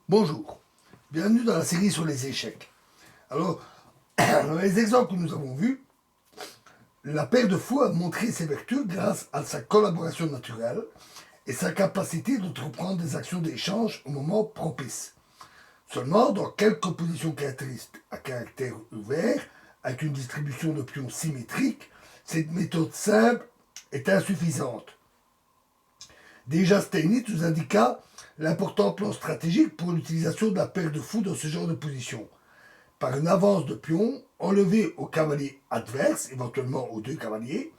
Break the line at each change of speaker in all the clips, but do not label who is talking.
Bonjour, bienvenue dans la série sur les échecs. Alors, dans les exemples que nous avons vus, la paire de fous a montré ses vertus grâce à sa collaboration naturelle et sa capacité d'entreprendre des actions d'échange au moment propice. Seulement, dans quelques positions caractéristiques à caractère ouvert, avec une distribution de pions symétrique, cette méthode simple est insuffisante. Déjà, Steinitz nous indiqua l'important plan stratégique pour l'utilisation de la paire de fous dans ce genre de position. Par une avance de pion, enlever au cavalier adverse, éventuellement aux deux cavaliers,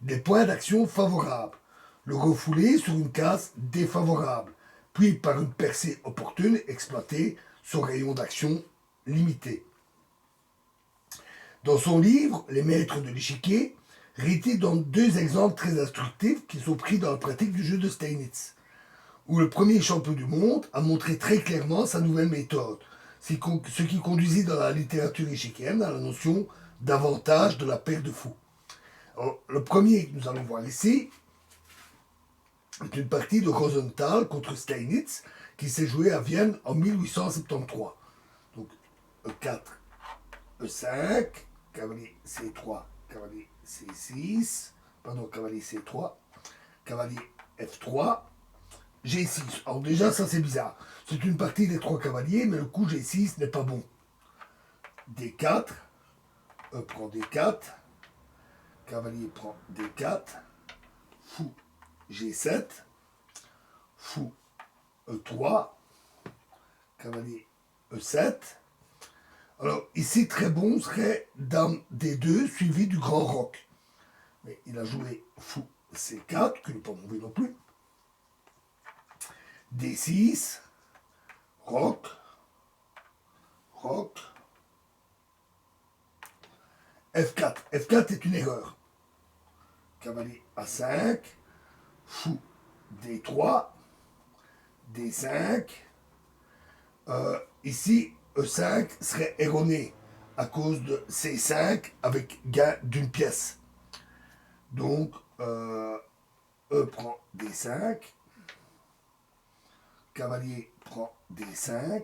des points d'action favorables, le refouler sur une case défavorable, puis par une percée opportune, exploiter son rayon d'action limité. Dans son livre, Les maîtres de l'échiquier, Ritty donne deux exemples très instructifs qui sont pris dans la pratique du jeu de Steinitz, où le premier champion du monde a montré très clairement sa nouvelle méthode, ce qui conduisit dans la littérature échiquienne à la notion d'avantage de la paire de fous. Alors, le premier que nous allons voir ici est une partie de Rosenthal contre Steinitz qui s'est jouée à Vienne en 1873. Donc E4, E5, cavalier C3, cavalier C6, pardon, cavalier C3, cavalier F3, G6. Alors déjà, ça c'est bizarre. C'est une partie des trois cavaliers, mais le coup G6 n'est pas bon. D4, E prend D4, cavalier prend D4, fou G7, fou E3, cavalier E7. Alors ici, très bon serait dame D2 suivi du grand roc. Mais il a joué fou C4, qui n'est pas mauvais non plus. D6, roc, roc, F4. F4 est une erreur. Cavalier A5, fou D3, D5. Ici, E5 serait erroné à cause de C5 avec gain d'une pièce. Donc, E prend D5, cavalier prend D5,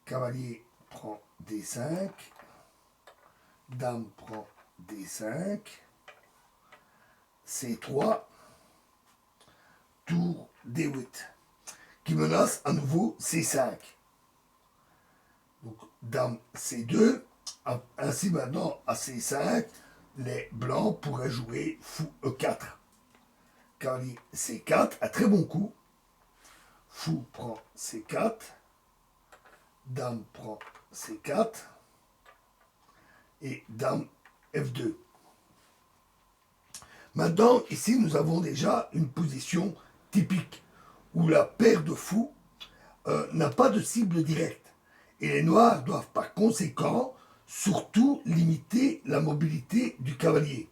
cavalier prend D5, dame prend D5, C3, tour D8, qui menace à nouveau C5. Donc, dame C2, ainsi maintenant à C5, les blancs pourraient jouer fou E4. Cavalier C4, un très bon coup. Fou prend C4, dame prend C4, et dame F2. Maintenant, ici, nous avons déjà une position typique, où la paire de fous n'a pas de cible directe. Et les noirs doivent par conséquent surtout limiter la mobilité du cavalier.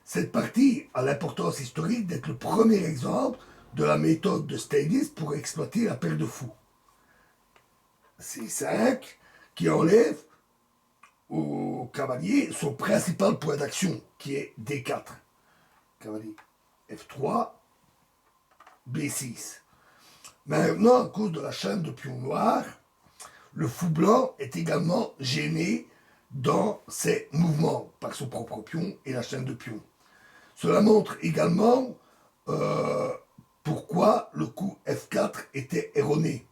Cette partie a l'importance historique d'être le premier exemple de la méthode de Steinitz pour exploiter la paire de fous. C5 qui enlève au cavalier son principal point d'action qui est D4. Cavalier F3, B6. Maintenant, à cause de la chaîne de pions noirs, le fou blanc est également gêné dans ses mouvements par son propre pion et la chaîne de pions. Cela montre également pourquoi le coup F4 était erroné.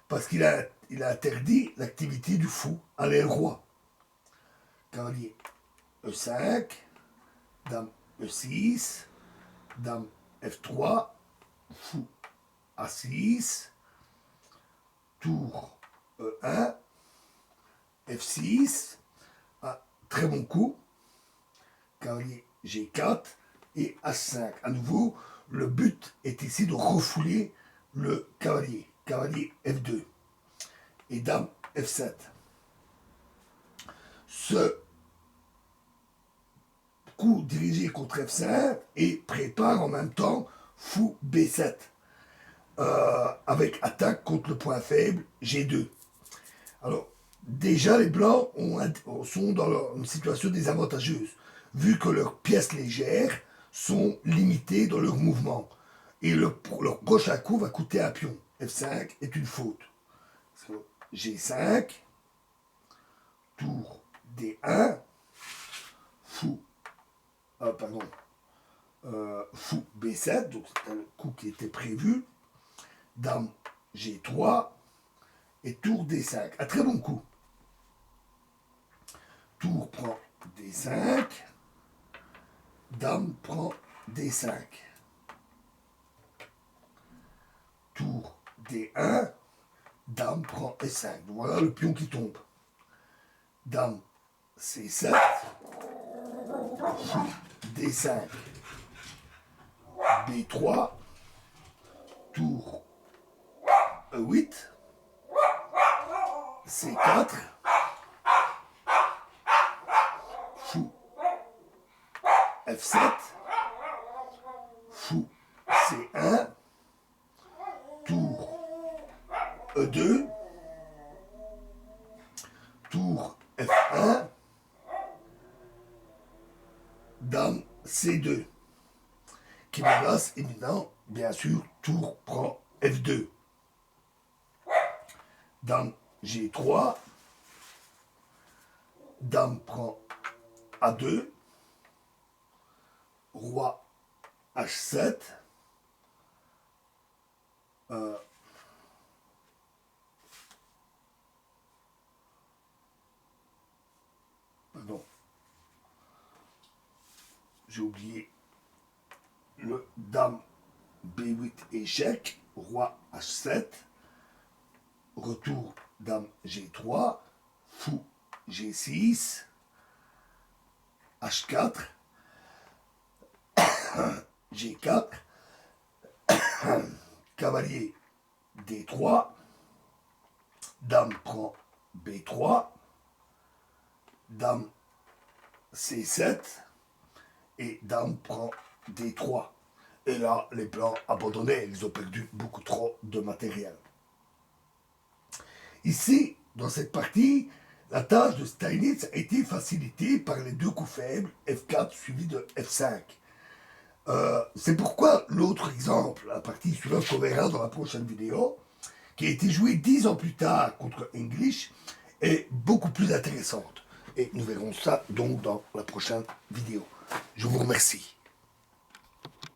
Parce qu'il a interdit l'activité du fou à l'aile roi. Cavalier E5, dame E6, dame F3, fou A6, tour E1, F6, très bon coup, cavalier G4 et H5. À nouveau, le but est ici de refouler le cavalier, cavalier F2 et dame F7. Ce coup dirigé contre F5 et prépare en même temps fou B7 avec attaque contre le point faible G2. Alors, déjà, les blancs sont dans une situation désavantageuse, vu que leurs pièces légères sont limitées dans leur mouvement. Et leur prochain coup va coûter un pion. F5 est une faute. G5, tour D1, fou, fou B7, donc c'est un coup qui était prévu, dame G3 et tour D5. Un très bon coup. Tour prend D5, dame prend D5. Tour D1, dame prend E5. Donc voilà le pion qui tombe. Dame C7, D5, B3, tour E8, C4, fou F7, fou C1, tour E2, tour F1, dame C2, qui menace évidemment, bien sûr, tour prend F2, dame G3, dame prend A2, roi H7, pardon, j'ai oublié le dame B8 échec, roi H7, retour dame G3, fou G6, H4, G4, cavalier D3, dame prend B3, dame C7 et dame prend D3. Et là, les blancs abandonnés, ils ont perdu beaucoup trop de matériel. Ici, dans cette partie, la tâche de Steinitz a été facilitée par les deux coups faibles, F4 suivi de F5. C'est pourquoi l'autre exemple, la partie suivante qu'on verra dans la prochaine vidéo, qui a été jouée 10 ans plus tard contre English, est beaucoup plus intéressante. Et nous verrons ça donc dans la prochaine vidéo. Je vous remercie.